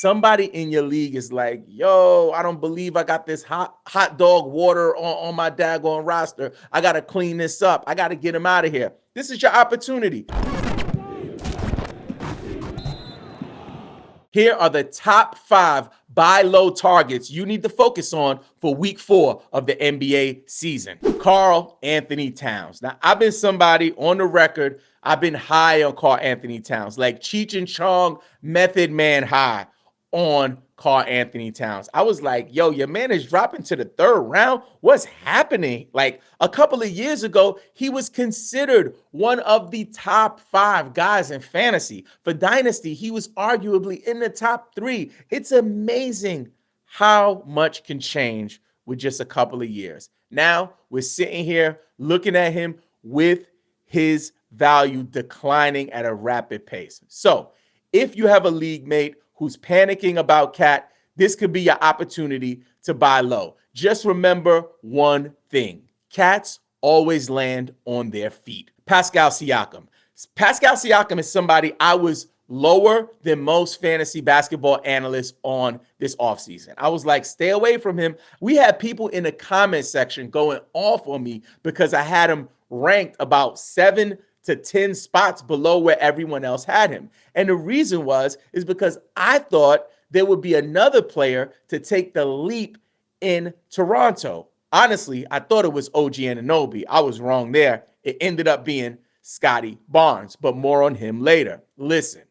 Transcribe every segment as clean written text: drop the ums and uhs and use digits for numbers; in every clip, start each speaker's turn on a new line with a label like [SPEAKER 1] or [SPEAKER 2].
[SPEAKER 1] somebody in your league is like, yo, I don't believe I got this hot dog water on my daggone roster. I got to clean this up. I got to get him out of here. This is your opportunity. Here are the top 5 buy low targets you need to focus on for week 4 of the NBA season. Karl Anthony Towns. Now, I've been somebody on the record, I've been high on Karl Anthony Towns, like Cheech and Chong Method Man high on Karl Anthony Towns. I was like, yo, your man is dropping to the 3rd round. What's happening? Like a couple of years ago, he was considered one of the top 5 guys in fantasy. For Dynasty, he was arguably in the top 3. It's amazing how much can change with just a couple of years. Now we're sitting here looking at him with his value declining at a rapid pace. So if you have a league mate who's panicking about Cat, this could be your opportunity to buy low. Just remember one thing. Cats always land on their feet. Pascal Siakam. Pascal Siakam is somebody I was lower than most fantasy basketball analysts on this offseason. I was like, stay away from him. We had people in the comment section going off on me because I had him ranked about 7 to 10 spots below where everyone else had him. And the reason is because I thought there would be another player to take the leap in Toronto. Honestly, I thought it was OG Anunoby. I was wrong there. It ended up being Scotty Barnes, but more on him later. Listen,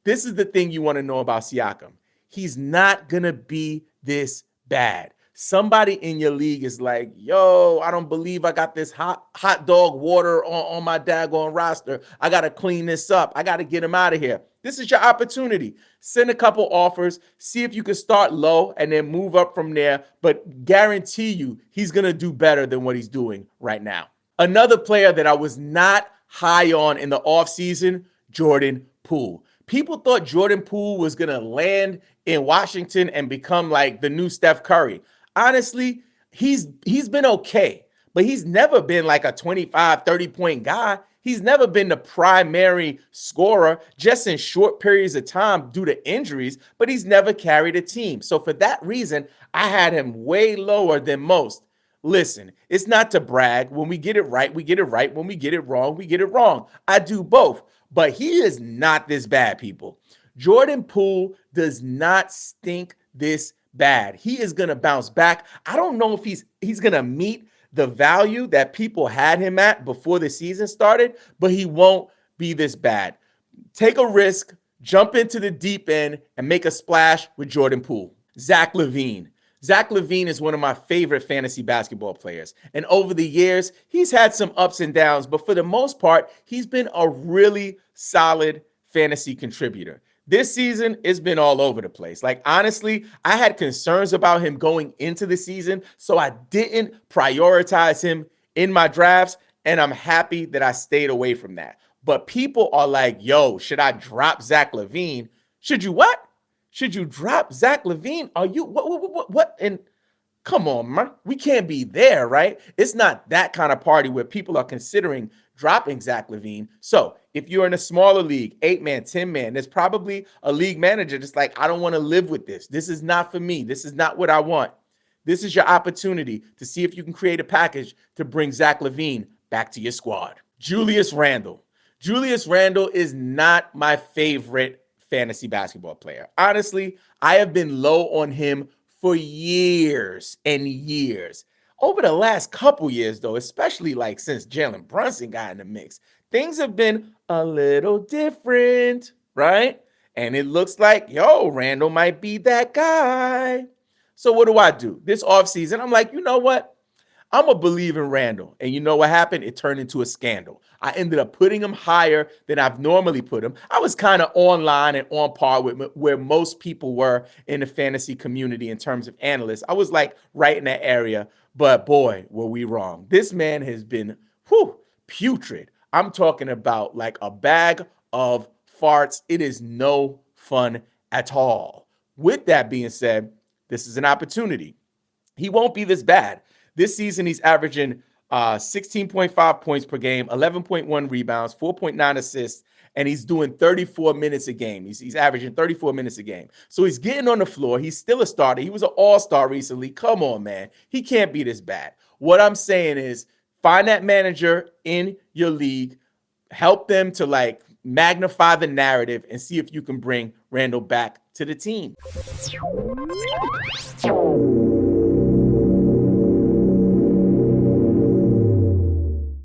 [SPEAKER 1] this is the thing you want to know about Siakam. He's not going to be this bad. Somebody in your league is like, yo, I don't believe I got this hot dog water on my daggone roster. I got to clean this up. I got to get him out of here. This is your opportunity. Send a couple offers. See if you can start low and then move up from there. But guarantee you he's going to do better than what he's doing right now. Another player that I was not high on in the offseason, Jordan Poole. People thought Jordan Poole was going to land in Washington and become like the new Steph Curry. Honestly, he's been okay, but he's never been like a 25, 30-point guy. He's never been the primary scorer, just in short periods of time due to injuries, but he's never carried a team. So for that reason, I had him way lower than most. Listen, it's not to brag. When we get it right, we get it right. When we get it wrong, we get it wrong. I do both, but he is not this bad, people. Jordan Poole does not stink this bad. He is going to bounce back. I don't know if he's going to meet the value that people had him at before the season started, but he won't be this bad. Take a risk, jump into the deep end, and make a splash with Jordan Poole. Zach LaVine. Zach LaVine is one of my favorite fantasy basketball players. And over the years, he's had some ups and downs, but for the most part, he's been a really solid fantasy contributor. This season, it's been all over the place. Like, honestly, I had concerns about him going into the season, so I didn't prioritize him in my drafts, and I'm happy that I stayed away from that. But people are like, yo, should I drop Zach LaVine? Should you what? Should you drop Zach LaVine? Are you, what? And come on, man. We can't be there, right? It's not that kind of party where people are considering dropping Zach LaVine. So if you're in a smaller league, 8-man, 10-man, there's probably a league manager that's like, I don't want to live with this. This is not for me. This is not what I want. This is your opportunity to see if you can create a package to bring Zach LaVine back to your squad. Julius Randall. Julius Randall is not my favorite fantasy basketball player. Honestly, I have been low on him for years and years. Over the last couple years, though, especially like since Jalen Brunson got in the mix, things have been a little different, right? And it looks like, yo, Randall might be that guy. So what do? This offseason, I'm like, you know what? I'm a believer in Randall. And you know what happened? It turned into a scandal. I ended up putting him higher than I've normally put him. I was kind of online and on par with where most people were in the fantasy community in terms of analysts. I was like right in that area. But boy, were we wrong. This man has been putrid. I'm talking about like a bag of farts. It is no fun at all. With that being said, this is an opportunity. He won't be this bad. This season, he's averaging 16.5 points per game, 11.1 rebounds, 4.9 assists, and he's doing 34 minutes a game. He's averaging 34 minutes a game. So he's getting on the floor. He's still a starter. He was an all-star recently. Come on, man. He can't be this bad. What I'm saying is find that manager in your league, help them to like magnify the narrative and see if you can bring Randall back to the team.